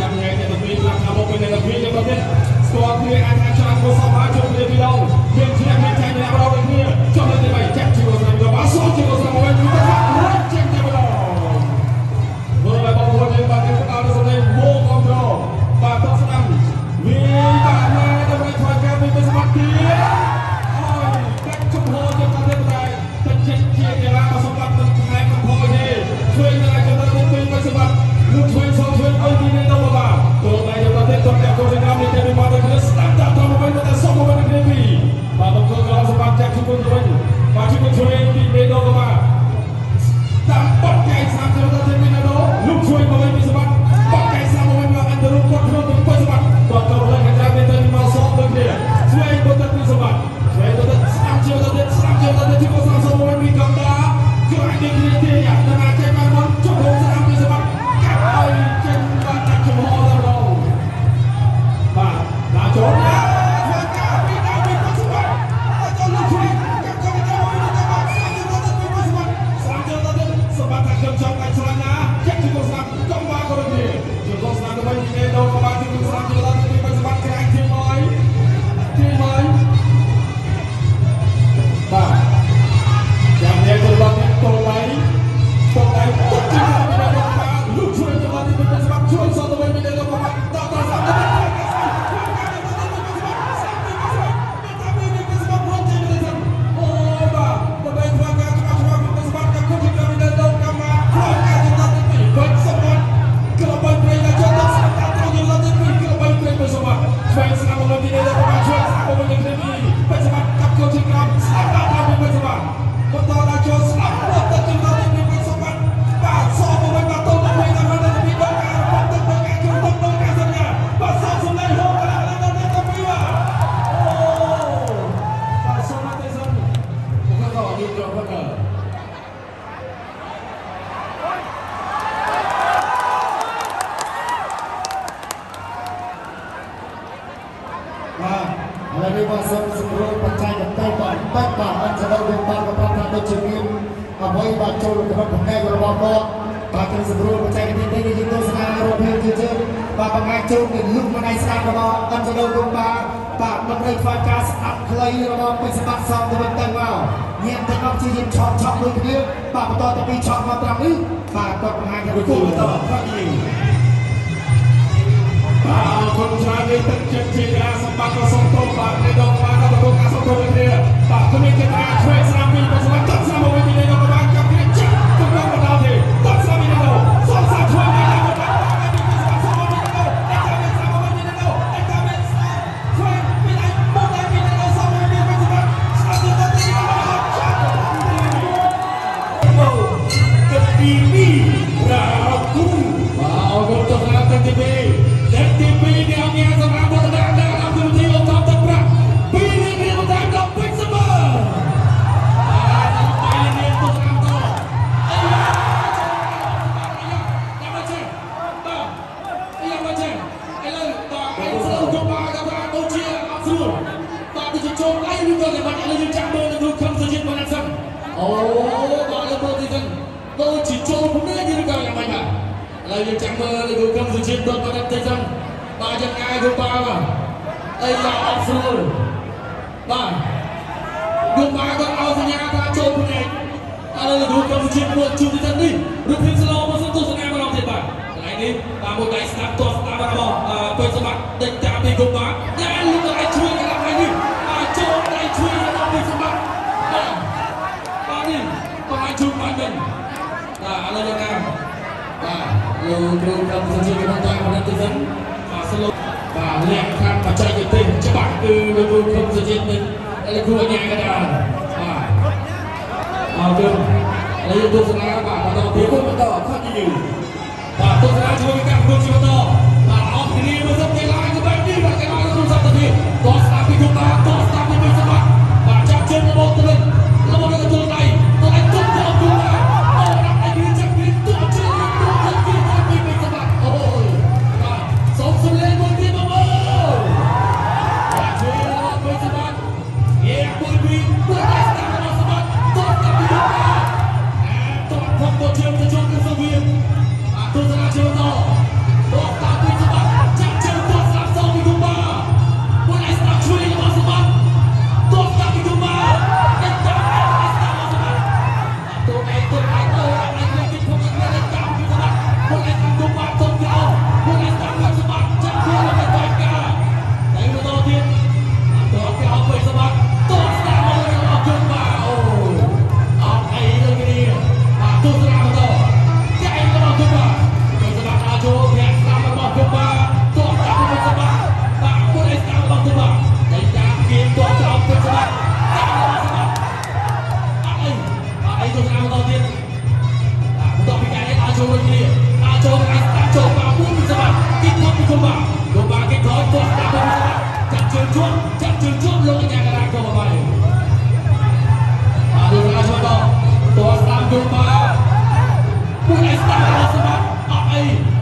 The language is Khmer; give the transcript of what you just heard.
ចាំថ្ងៃនេះទៅវិញឡើងមកពេលនេះទៅវិញទៅទៀតស្គាល់គ្នាអាចអាចចូលសមាជិកគ្នាពីដល់មានជាមានចែកអ្នករកគ្នាចុះទៅទី3ចាក់ជួយស្រីក៏បានសោះជួយស្រីមកវិញទៅរត់ចេញទៅដល់មើលបងប្អូនយើងបានទៅដល់សម្លេងវោកងត្របាទតស្ដាំមានបាទណាទៅវិញធ្វើការពីសម្បត្តិទៀតអូយកាច់ជំហរទៅតាមទៀតតែទៅចិត្តជាកីឡាសម្បត្តិនឹងផ្នែកកំផយទេធ្វើតែចំណុចទី2សម្បត្តិលោកធ្វើសោះធ្វើឲ្យទីនេះទៅបាទទោះតែយើងទៅទៅតែកូនកម្មនេះទៅមកទៅគ្នាស្ដាប់តាមទៅវិញទៅសុំមកវិញគ្នាពីបាទបងប្អូនក៏សម្បត្តិចាក់ជួយទៅវិញបាទជួយជួយទីនេះទៅបាទតាមបត់កែ30ទៅទៅទីនេះទៅលោកជួយមកវិញពីសម្បត្តិបត់កែ30មកវិញមកអន្តរគាត់ក្នុងពីសម្បត្តិគាត់ទៅលើកណ្ដាលនេះទៅមកសោះទៅគ្នាជួយទៅទៅពីសម្បត្តិជួយទៅទៅស្ដាប់ជួយទៅទៅស្ដាប់ជួយទៅទៅជួយ30មកវិញពីកំដាជួយឲ្យទីនេះទីយ៉ាងណាចេញមកមកជួយទៅស្ដាប់ពីសម្បត្តិកាត់ឲ្យចេញបាទដាក់ចំហដល់រងបាទដាក់ចូលណាធ្វើការពីដល់ពីសម្បត្តិចូលលោកជួយកាត់ចូលទៅទៅបាទស្ដាប់ទៅពីសម្បត្តិស្ដាប់ទៅទៅសម្បត្តិថាខ្ញុំចង់ឲ្យឆ្លាញ់ណាចេះជួយស្ដាប់កុំមកក៏ទេជួយស្ដាប់ទៅវិញទីនេះដល់ក៏បានជួយស្ដាប់ទៅដល់ពីសម្បត្តិក្រែងទីមួយបាទចាំនេះទៅដល់ទៅដៃទុកជាលោកជួយទៅដល់ទីសម្បត្តិជួយសតទៅវិញទៅដល់ក៏បានដល់ដល់សម្បត្តិទស្សនាជឿត Coba cái khói tuột đã không ra chặt trường chuột lôi nhà cái đài của mày đưa ra cho to tuột sang đường ba Bùi Esther là sự bắt ở đây